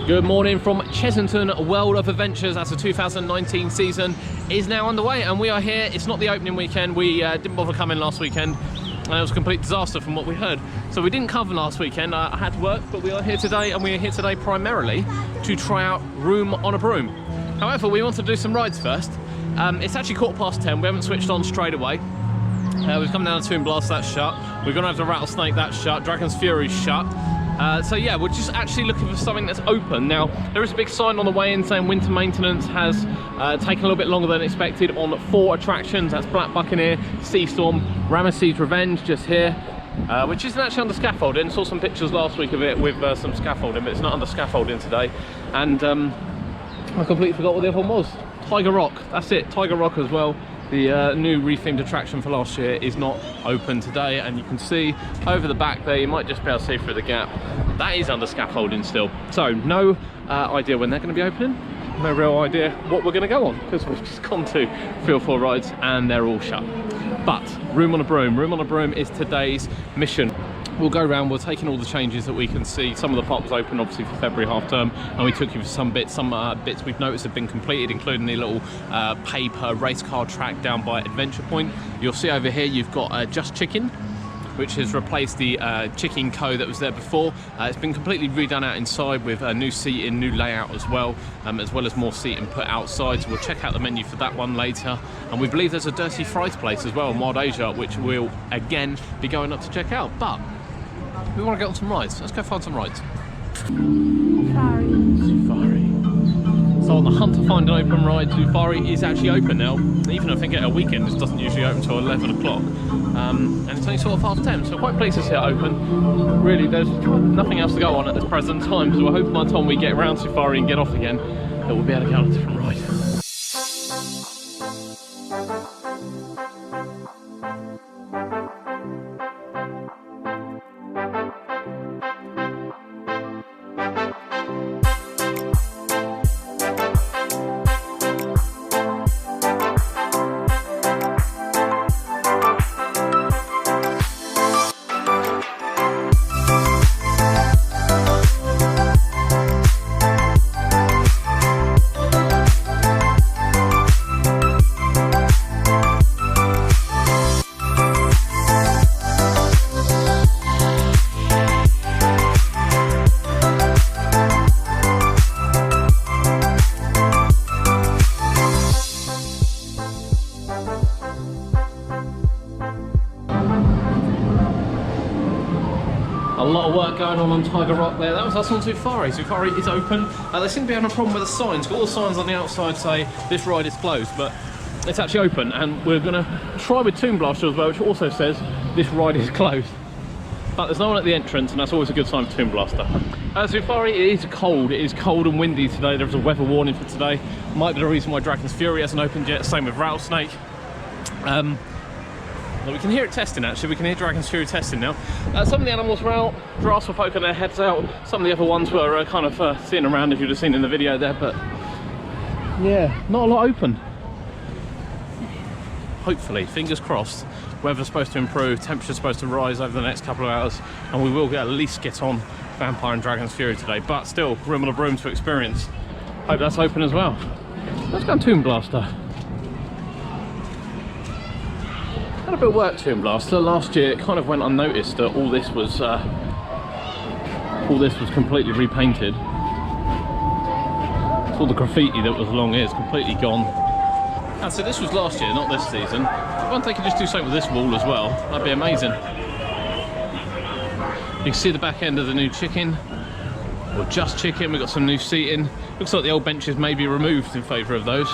Good morning from Chessington World of Adventures as the 2019 season is now underway, and we are here. It's not the opening weekend. We didn't bother coming last weekend, and it was a complete disaster from what we heard. So we didn't cover last weekend. I had to work, but we are here today, and we are here today primarily to try out Broom on a Broom. However, we want to do some rides first. It's actually 10:15. We haven't switched on straight away. We've come down to Toon Blast, that's shut. We're going to have the Rattlesnake, that's shut. Dragon's Fury's shut. So yeah, we're just actually looking for something that's open. Now, there is a big sign on the way in saying winter maintenance has taken a little bit longer than expected on 4 attractions. That's Black Buccaneer, Sea Storm, Ramesses Revenge just here, which isn't actually under scaffolding. Saw some pictures last week of it with some scaffolding, but it's not under scaffolding today. And I completely forgot what the other one was. Tiger Rock, that's it, Tiger Rock as well. The new rethemed attraction for last year is not open today, and you can see over the back there, you might just be able to see through the gap, that is under scaffolding still. So no idea when they're going to be opening, no real idea what we're going to go on, because we've just gone to 3 or 4 rides and they're all shut. But Broom on a Broom is today's mission. We'll go around, we'll take in all the changes that we can see. Some of the parks open obviously for February half term, and we took you for some bits we've noticed have been completed, including the little paper race car track down by Adventure Point. You'll see over here you've got Just Chicken, which has replaced the Chicken Co that was there before. It's been completely redone out inside with new seating, new layout as well as more seating put outside. So we'll check out the menu for that one later. And we believe there's a Dirty Fries place as well in Wild Asia, which we'll again be going up to check out. But we want to get on some rides. Let's go find some rides. Safari. So on the hunt to find an open ride, Safari is actually open now. Even I think at a weekend, this doesn't usually open until 11 o'clock. And it's only sort of half 10, so quite pleased to see it open. Really, there's nothing else to go on at this present time, so I hope by the time we get around Safari and get off again, that we'll be able to get on a different ride. A lot of work going on Tiger Rock there. That was us on Safari. Safari is open. They seem to be having a problem with the signs. Got all the signs on the outside say this ride is closed, but it's actually open, and we're going to try with Toon Blaster as well, which also says this ride is closed. But there's no one at the entrance, and that's always a good sign for Toon Blaster. Safari, it is cold. It is cold and windy today. There's a weather warning for today. Might be the reason why Dragon's Fury hasn't opened yet. Same with Rattlesnake. Well, we can hear it testing actually, we can hear Dragon's Fury testing now. Some of the animals were out, giraffes were poking their heads out, some of the other ones were kind of sitting around, as you'd have seen in the video there, but yeah, not a lot open. Hopefully, fingers crossed, weather's supposed to improve, temperature's supposed to rise over the next couple of hours, and we will at least get on Vampire and Dragon's Fury today, but still, Broom on a Broom to experience. Hope that's open as well. Let's go on Toon Blaster. Had a bit of work Toon Blaster. Last year it kind of went unnoticed that all this was completely repainted. All the graffiti that was along here is completely gone. And so this was last year, not this season. I wonder if they could just do something with this wall as well. That'd be amazing. You can see the back end of the new chicken, or Just Chicken. We've got some new seating. Looks like the old benches may be removed in favour of those.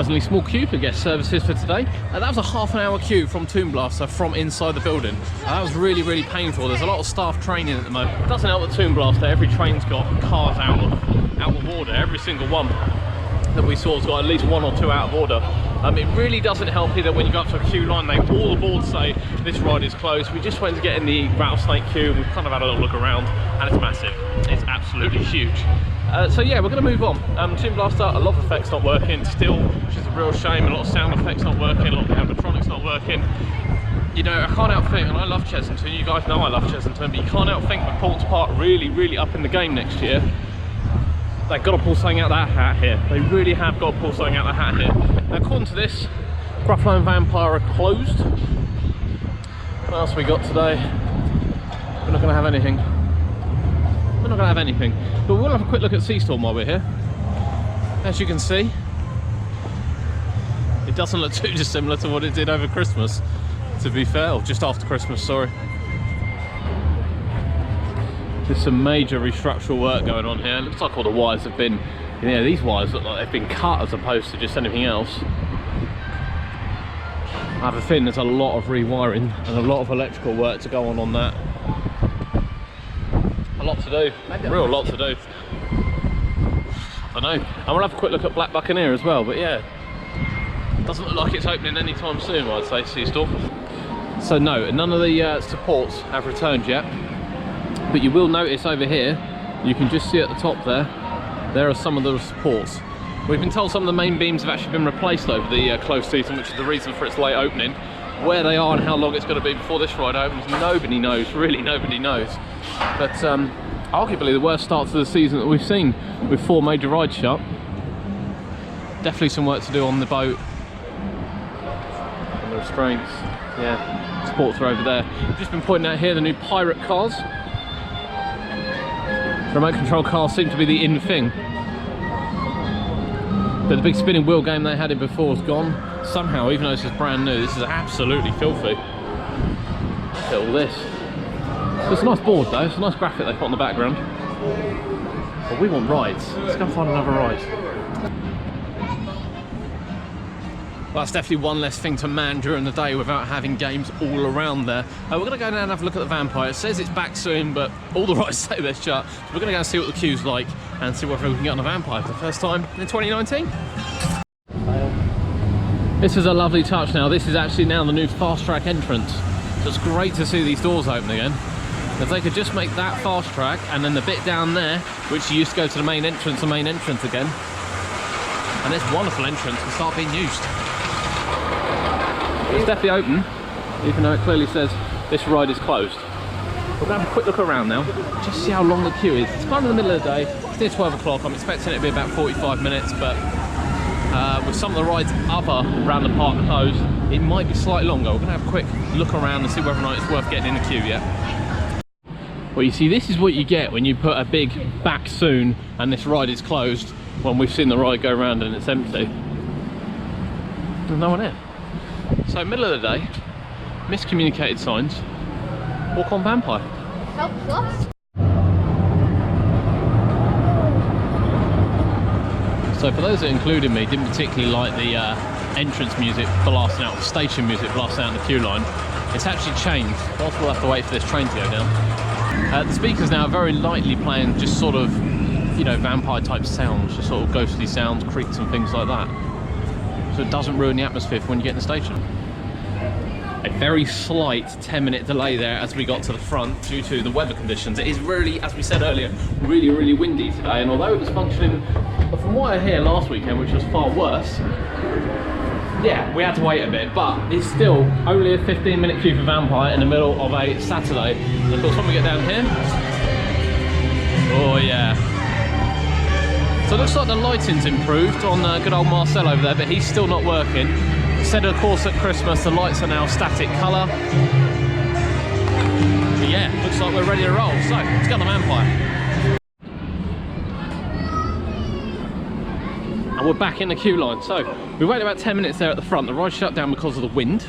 surprisingly small queue for guest services for today. That was a half-an-hour queue from Toon Blaster from inside the building. That was really, really painful. There's a lot of staff training at the moment. It doesn't help that Toon Blaster, every train's got cars out of order. Every single one that we saw has got at least 1 or 2 out of order. It really doesn't help either when you go up to a queue line. All the boards say this ride is closed. We just went to get in the rattlesnake queue. We've kind of had a little look around, and it's massive. It's absolutely huge. So yeah, we're going to move on. Toon Blaster, a lot of effects not working still, which is a real shame. A lot of sound effects not working, a lot of animatronics not working. You know, I can't help think, and I love Chessington, you guys know I love Chessington, but you can't help think that Port's Park really, really up in the game next year. They've got to pull something out of that hat here. They really have got to pull something out of the hat here. Now, according to this, Gruffalo and Vampire are closed. What else we got today? We're not going to have anything. We're not going to have anything. But we'll have a quick look at Seastorm while we're here. As you can see, it doesn't look too dissimilar to what it did over Christmas, to be fair, or just after Christmas, sorry. There's some major restructural work going on here. It looks like all the wires have been, you know, these wires look like they've been cut as opposed to just anything else. I have a feeling there's a lot of rewiring and a lot of electrical work to go on that. A lot to do, real lot to do. I know. And we'll have a quick look at Black Buccaneer as well, but yeah, doesn't look like it's opening anytime soon, I'd say, Seastorm. So no, none of the supports have returned yet. But you will notice over here, you can just see at the top there are some of the supports. We've been told some of the main beams have actually been replaced over the closed season, which is the reason for its late opening. Where they are and how long it's going to be before this ride opens, nobody knows, really nobody knows. But arguably the worst start to the season that we've seen, with 4 major rides shut. Definitely some work to do on the boat, on the restraints. Yeah, supports are over there. I've just been pointing out here the new pirate cars. Remote control cars seem to be the in thing. But the big spinning wheel game they had in before is gone. Somehow, even though this is brand new, this is absolutely filthy. Look at all this. It's a nice board though, it's a nice graphic they put on the background. But we want rides. Let's go and find another ride. Well, that's definitely one less thing to man during the day without having games all around there. We're going to go down and have a look at the Vampire. It says it's back soon, but all the rides say they're shut. So we're going to go and see what the queue's like and see whether we can get on a Vampire for the first time in 2019. This is a lovely touch now. This is actually now the new fast track entrance. So it's great to see these doors open again. If they could just make that fast track and then the bit down there, which used to go to the main entrance again. And this wonderful entrance can start being used. It's definitely open, even though it clearly says this ride is closed. We're going to have a quick look around now, just see how long the queue is. It's kind of the middle of the day, it's near 12 o'clock, I'm expecting it to be about 45 minutes, but with some of the rides other around the park closed, it might be slightly longer. We're going to have a quick look around and see whether or not it's worth getting in the queue yet. Well, you see, this is what you get when you put a big back soon and this ride is closed, when we've seen the ride go around and it's empty. There's no one here. So middle of the day, miscommunicated signs, walk on Vampire. Helps us. So for those that included me, didn't particularly like the entrance music blasting out, the station music blasting out in the queue line. It's actually changed, whilst we'll have to wait for this train to go down. The speakers now are very lightly playing just sort of, you know, vampire type sounds, just sort of ghostly sounds, creaks and things like that. So it doesn't ruin the atmosphere for when you get in the station. A very slight 10-minute delay there as we got to the front due to the weather conditions. It is really, as we said earlier, really, really windy today, and although it was functioning, from what I hear last weekend, which was far worse, yeah, we had to wait a bit, but it's still only a 15-minute queue for Vampire in the middle of a Saturday. And of course, when we get down here, oh yeah. So it looks like the lighting's improved on good old Marcel over there, but he's still not working. Said of course at Christmas the lights are now static colour. But yeah, looks like we're ready to roll. So let's go on the Vampire. And we're back in the queue line. So we waited about 10 minutes there at the front. The ride shut down because of the wind,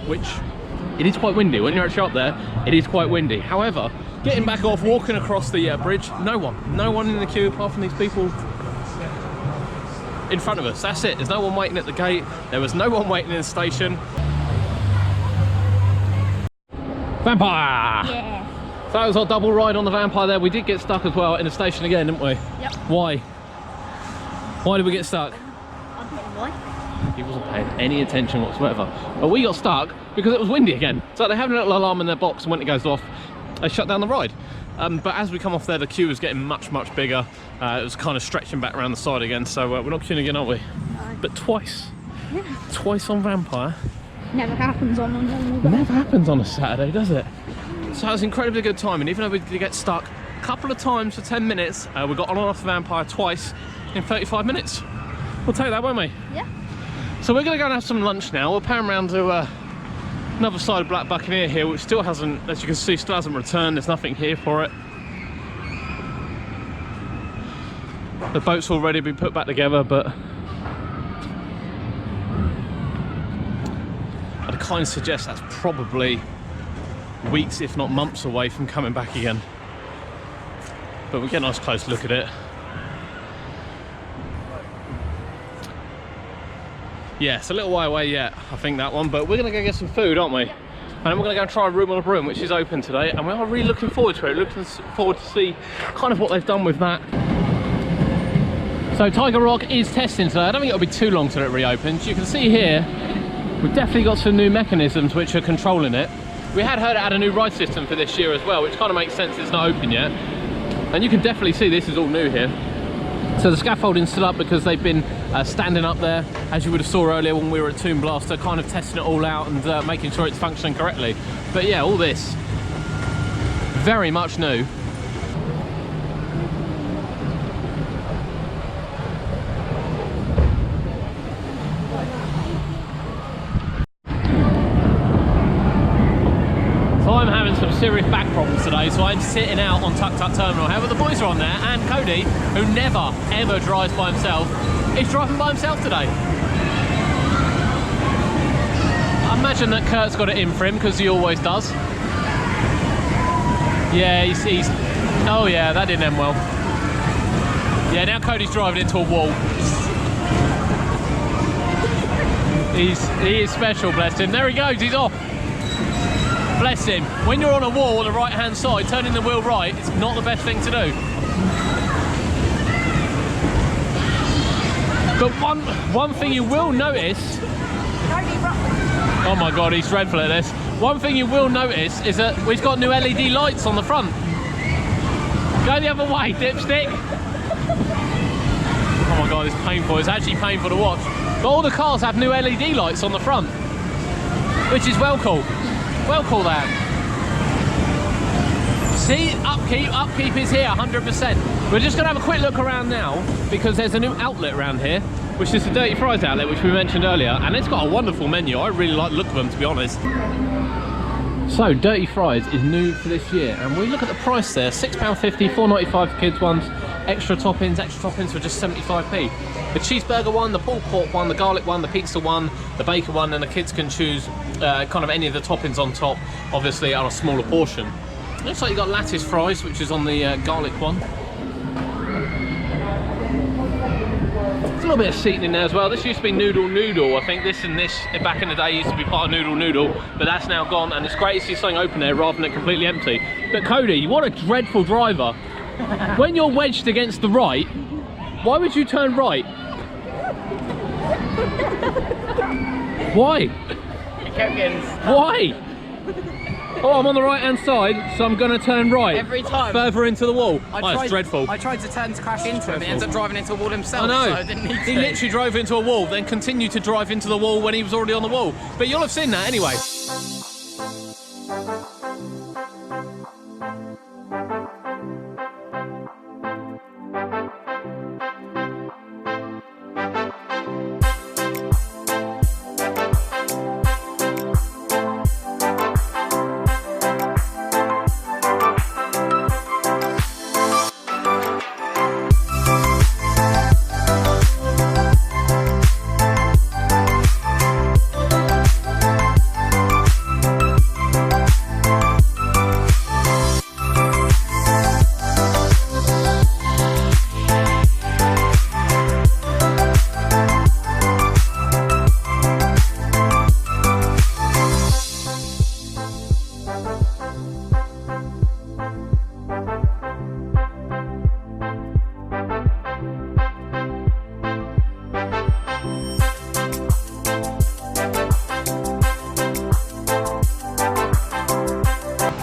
which it is quite windy. When you're actually up there, it is quite windy. However, getting back off, walking across the bridge, no one in the queue apart from these people. in front of us. That's it. There's no one waiting at the gate. There was no one waiting in the station. Vampire! Yeah. So that was our double ride on the Vampire there. We did get stuck as well in the station again, didn't we? Yep. Why? Why did we get stuck? I don't know why. He wasn't paying any attention whatsoever. But we got stuck because it was windy again. So they have a little alarm in their box, and when it goes off, they shut down the ride. But as we come off there, the queue was getting much, much bigger. It was kind of stretching back around the side again, so we're not queuing again, are we? No. But twice. Yeah. Twice on Vampire. Never happens on a normal day. Never happens on a Saturday, does it? So it was incredibly good time, and even though we did get stuck a couple of times for 10 minutes, we got on and off the Vampire twice in 35 minutes. We'll take that, won't we? Yeah. So we're going to go and have some lunch now. We'll pan around to another side of Black Buccaneer here, which still hasn't, as you can see, still hasn't returned. There's nothing here for it. The boat's already been put back together, but I'd kind of suggest that's probably weeks, if not months away from coming back again. But we'll get a nice close look at it. Yeah, it's a little way away yet, I think, that one, but we're going to go get some food, aren't we? And then we're going to go and try Room on a Broom, which is open today, and we are really looking forward to it. Looking forward to see kind of what they've done with that. So Tiger Rock is testing today. I don't think it'll be too long till it reopens. You can see here, we've definitely got some new mechanisms which are controlling it. We had heard it had a new ride system for this year as well, which kind of makes sense. It's not open yet. And you can definitely see this is all new here. So the scaffolding's still up because they've been standing up there, as you would have saw earlier when we were at Toon Blaster, kind of testing it all out and making sure it's functioning correctly. But yeah, all this, very much new. So I'm having some serious back problems today, so I'm sitting out on Tuk Tuk Terminal. However, the boys are on there, and Cody, who never, ever drives by himself, is driving by himself today. I imagine that Kurt's got it in for him, because he always does. Yeah, he's... Oh yeah, that didn't end well. Yeah, now Cody's driving into a wall. He is special, bless him. There he goes, he's off. Bless him. When you're on a wall on the right hand side, turning the wheel right, it's not the best thing to do. But one thing you will notice... Oh my god, he's dreadful at this. One thing you will notice is that we've got new LED lights on the front. Go the other way, dipstick. Oh my god, it's painful. It's actually painful to watch. But all the cars have new LED lights on the front, which is well cool. Well cool that. See, upkeep is here 100%. We're just going to have a quick look around now because there's a new outlet around here, which is the Dirty Fries outlet, which we mentioned earlier, and it's got a wonderful menu. I really like the look of them, to be honest. So Dirty Fries is new for this year, and we look at the price there, £6.50, £4.95 for kids ones, extra toppings for just 75p. The cheeseburger one, the pulled pork one, the garlic one, the pizza one, the bacon one, and the kids can choose kind of any of the toppings on top, obviously on a smaller portion. Looks like you got lattice fries, which is on the garlic one. There's a little bit of seating in there as well. This used to be Noodle. I think this and this back in the day used to be part of Noodle, but that's now gone, and it's great to see something open there rather than it completely empty. But Cody, what a dreadful driver. When you're wedged against the right, why would you turn right? Why? He kept getting stuck. Why? Oh, I'm on the right hand side, so I'm going to turn right. Every time. Further into the wall. It's dreadful. I tried to turn to crash into him, but he ends up driving into a wall himself. I know. So I didn't need He to. literally drove into a wall, then continued to drive into the wall when he was already on the wall. But you'll have seen that anyway.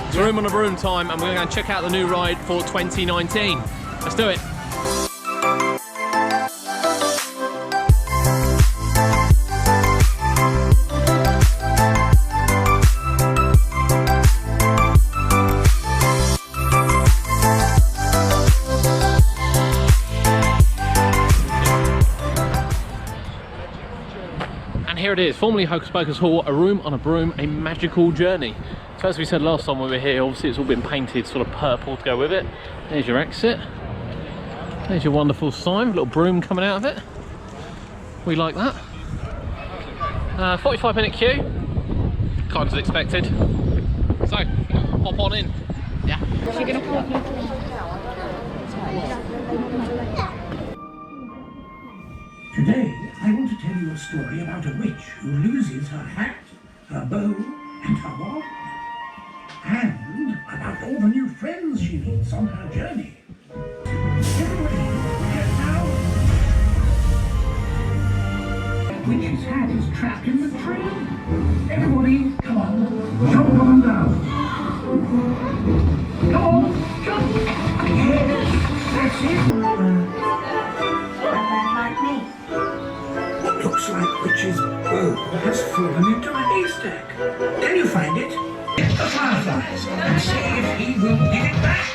It's Room on a Broom time, and we're going to go and check out the new ride for 2019. Let's do it. And here it is, formerly Hocus Pocus Hall, a room on a broom, a magical journey. So as we said last time we were here, obviously it's all been painted sort of purple to go with it. There's your exit. There's your wonderful sign, little broom coming out of it. We like that. 45-minute queue, kind of as expected. So, hop on in. Yeah. Today, I want to tell you a story about a witch who loses her hat, her bow, and her wand. And about all the new friends she meets on her journey. Everybody, get down! Witch's hat is trapped in the tree. Everybody, come on, jump up and down. Come on, jump! Yes, that's it. What looks like Witch's bow has fallen into a haystack. Can you find it? Get the fireflies and see if he will give it back.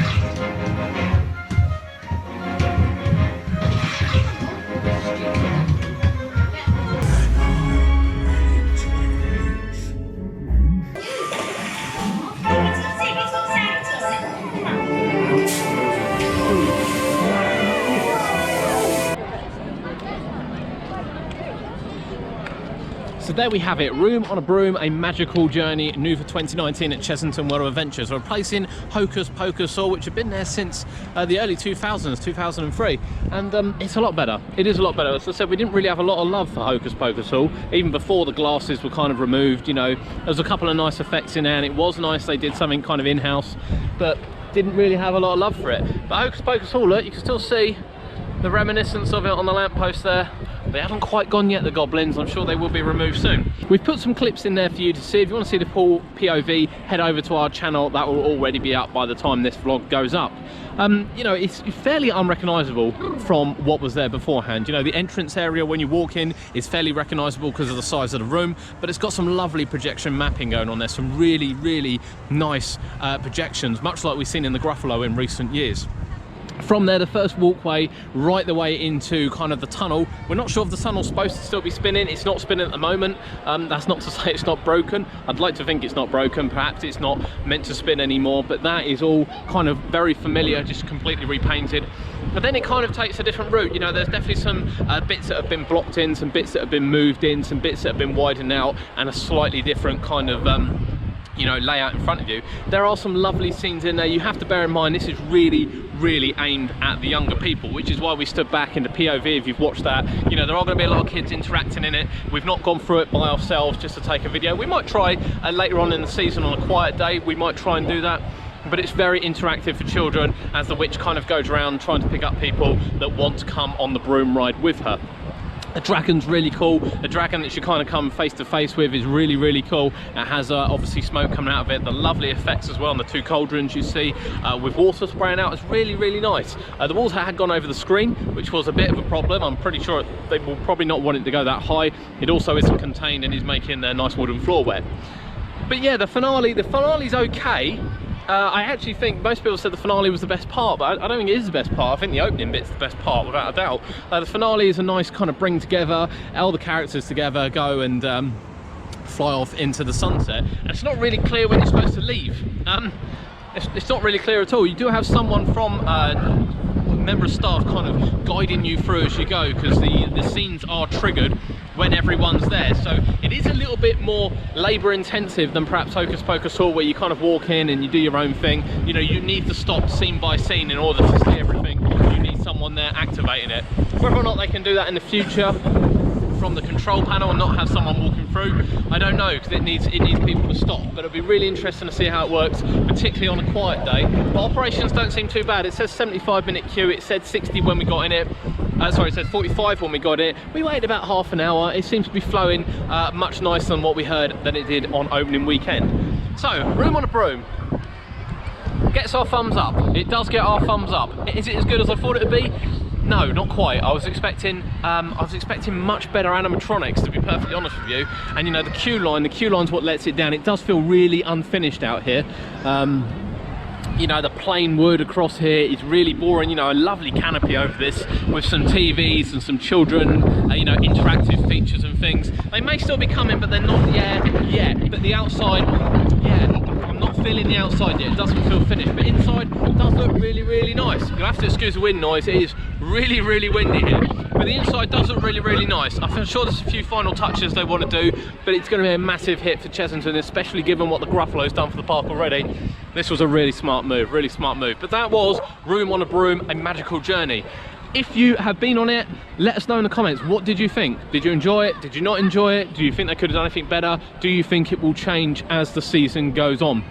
So there we have it, Room on a Broom, a magical journey, new for 2019 at Chessington World of Adventures. We're replacing Hocus Pocus Hall, which have been there since the early 2000s, 2003, and it's a lot better. It is a lot better. As I said, we didn't really have a lot of love for Hocus Pocus Hall, even before the glasses were kind of removed. You know, there was a couple of nice effects in there, and it was nice they did something kind of in-house, but didn't really have a lot of love for it. But Hocus Pocus Hall, look, you can still see the reminiscence of it on the lamppost there. They haven't quite gone yet, the goblins. I'm sure they will be removed soon. We've put some clips in there for you to see. If you want to see the full POV, head over to our channel. That will already be up by the time this vlog goes up. You know, it's fairly unrecognisable from what was there beforehand. You know, the entrance area when you walk in is fairly recognisable because of the size of the room, but it's got some lovely projection mapping going on there. Some really, really nice projections, much like we've seen in the Gruffalo in recent years. From there, the first walkway right the way into kind of the tunnel. We're not sure if the tunnel's supposed to still be spinning. It's not spinning at the moment. That's not to say it's not broken. I'd like to think it's not broken. Perhaps it's not meant to spin anymore, but that is all kind of very familiar, just completely repainted. But then it kind of takes a different route. You know, there's definitely some bits that have been blocked in, some bits that have been moved in, some bits that have been widened out, and a slightly different kind of you know, layout in front of you. There are some lovely scenes in there. You have to bear in mind this is really, really aimed at the younger people, which is why we stood back in the POV. If you've watched that, you know, there are going to be a lot of kids interacting in it. We've not gone through it by ourselves just to take a video. We might try later on in the season on a quiet day, we might try and do that, but it's very interactive for children as the witch kind of goes around trying to pick up people that want to come on the broom ride with her. The dragon's really cool. The dragon that you kind of come face to face with is really, really cool. It has obviously smoke coming out of it. The lovely effects as well on the two cauldrons you see with water spraying out. It's really, really nice. The walls had gone over the screen, which was a bit of a problem. I'm pretty sure they will probably not want it to go that high. It also isn't contained and is making their nice wooden floor wet. But yeah, the finale's okay. I actually think most people said the finale was the best part, but I don't think it is the best part. I think the opening bit's the best part, without a doubt. The finale is a nice kind of bring together, all the characters together, go and fly off into the sunset. And it's not really clear when you're supposed to leave. It's not really clear at all. You do have someone from member of staff kind of guiding you through as you go, because the scenes are triggered when everyone's there, so it is a little bit more labor intensive than perhaps Hocus Pocus Hall, where you kind of walk in and you do your own thing. You know, you need to stop scene by scene in order to see everything. You need someone there activating it. Whether or not they can do that in the future, from from the control panel and not have someone walking through? I don't know, because it needs people to stop, but it'll be really interesting to see how it works, particularly on a quiet day. But operations don't seem too bad. It says 75-minute queue. It said 60 when we got in it. Sorry, it said 45 when we got it. We waited about half an hour. It seems to be flowing much nicer than what we heard than it did on opening weekend. So, Room on a Broom gets our thumbs up. It does get our thumbs up. Is it as good as I thought it would be? No, not quite. I was expecting much better animatronics, to be perfectly honest with you. And you know, the queue line's what lets it down. It does feel really unfinished out here. You know, the plain wood across here is really boring. You know, a lovely canopy over this with some TVs and some children, you know, interactive features and things. They may still be coming, but they're not yet. But the outside, yeah, I'm not feeling the outside yet. It doesn't feel finished, but inside it does look really, really nice. You'll have to excuse the wind noise. It is really, really windy here. But the inside does look really, really nice. I'm sure there's a few final touches they want to do, but it's going to be a massive hit for Chessington, especially given what the Gruffalo's done for the park already. This was a really smart move, really smart move. But that was Room on a Broom, a magical journey. If you have been on it, let us know in the comments. What did you think? Did you enjoy it? Did you not enjoy it? Do you think they could have done anything better? Do you think it will change as the season goes on?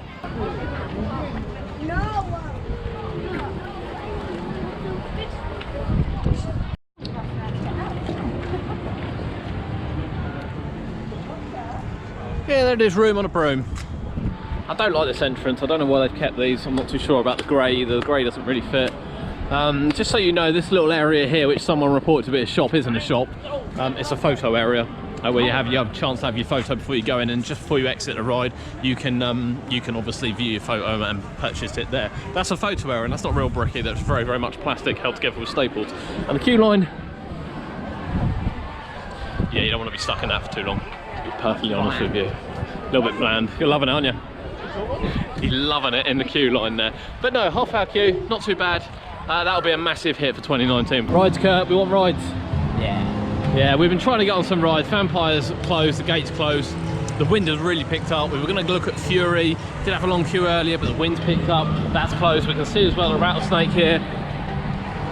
Yeah, there it is, Room on a Broom. I don't like this entrance. I don't know why they've kept these. I'm not too sure about the grey either. The grey doesn't really fit. Just so you know, this little area here, which someone reported to be a shop, isn't a shop. It's a photo area where you have a chance to have your photo before you go in, and just before you exit the ride, you can obviously view your photo and purchase it there. That's a photo area, and that's not real bricky. That's very, very much plastic held together with staples. And the queue line, yeah, you don't want to be stuck in that for too long. To be perfectly honest with you, a little bit bland. You're loving it, aren't you? You're loving it in the queue line there. But no, half-hour queue, not too bad. That'll be a massive hit for 2019. Rides, Kurt, we want rides. Yeah, we've been trying to get on some rides. Vampire's closed, the gate's closed. The wind has really picked up. We were going to look at Fury. Did have a long queue earlier, but the wind's picked up. That's closed. We can see as well the Rattlesnake here,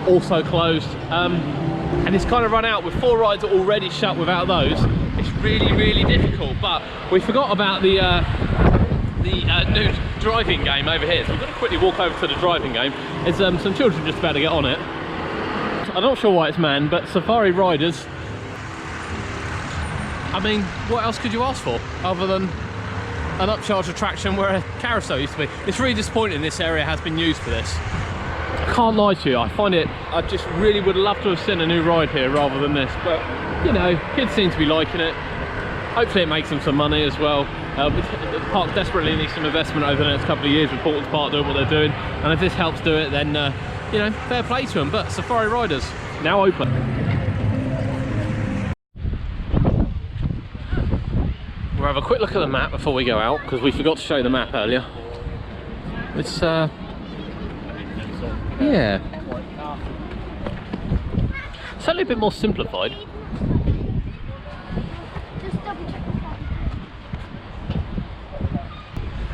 also closed. And it's kind of run out with 4 rides already shut without those. It's really, really difficult. But we forgot about the new driving game over here, so we're going to quickly walk over to the driving game. There's some children just about to get on it. I'm not sure why it's manned, but Safari Riders, I mean, what else could you ask for other than an upcharge attraction where a carousel used to be? It's really disappointing this area has been used for this. I can't lie to you, I just really would love to have seen a new ride here rather than this, but you know, kids seem to be liking it. Hopefully it makes them some money as well. The park desperately needs some investment over the next couple of years with Portland's Park doing what they're doing, and if this helps do it, then you know, fair play to them. But Safari Riders now open. We'll have a quick look at the map before we go out, because we forgot to show the map earlier. It's yeah, certainly a bit more simplified.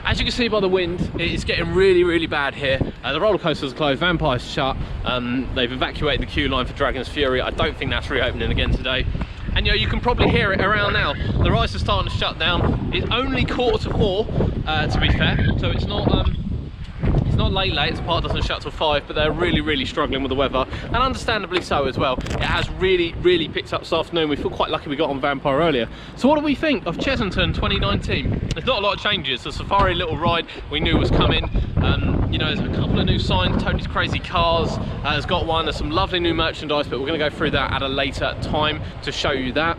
As you can see by the wind, it's getting really, really bad here. The roller coasters are closed, Vampire's shut. They've evacuated the queue line for Dragon's Fury. I don't think that's reopening again today. And you know, you can probably hear it around now. The rides are starting to shut down. It's only 4:45, to be fair, so it's not late. The park doesn't shut till 5, but they're really, really struggling with the weather, and understandably so as well. It has really, really picked up this afternoon. We feel quite lucky we got on Vampire earlier. So what do we think of Chessington 2019? There's not a lot of changes. The Safari little ride we knew was coming. You know, there's a couple of new signs. Tony's Crazy Cars has got one. There's some lovely new merchandise, but we're going to go through that at a later time to show you that.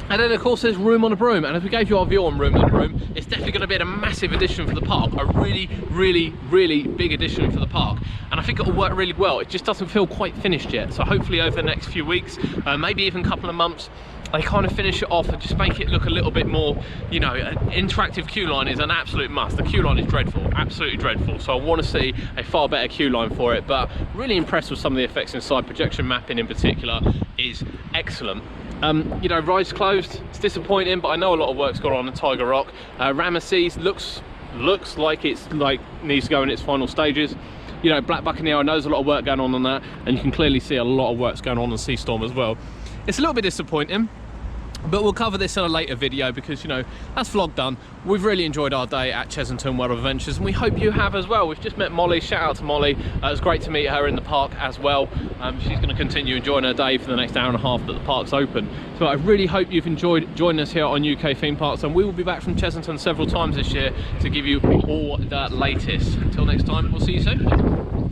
And then of course there's Room on a Broom, and as we gave you our view on Room on a Broom, it's definitely going to be a massive addition for the park, a really, really, really big addition for the park, and I think it will work really well. It just doesn't feel quite finished yet, so hopefully over the next few weeks, maybe even a couple of months, they kind of finish it off and just make it look a little bit more, you know, an interactive queue line is an absolute must. The queue line is dreadful, absolutely dreadful, so I want to see a far better queue line for it, but really impressed with some of the effects inside. Projection mapping in particular is excellent. You know, rides closed, it's disappointing, but I know a lot of work's gone on in Tiger Rock. Ramesses looks like it's needs to go in its final stages. You know, Black Buccaneer, I know there's a lot of work going on that, and you can clearly see a lot of work's going on Sea Storm as well. It's a little bit disappointing. But we'll cover this in a later video because, you know, that's vlog done. We've really enjoyed our day at Chessington World of Adventures, and we hope you have as well. We've just met Molly. Shout out to Molly. It was great to meet her in the park as well. She's going to continue enjoying her day for the next hour and a half that the park's open. So I really hope you've enjoyed joining us here on UK Theme Parks, and we will be back from Chessington several times this year to give you all the latest. Until next time, we'll see you soon.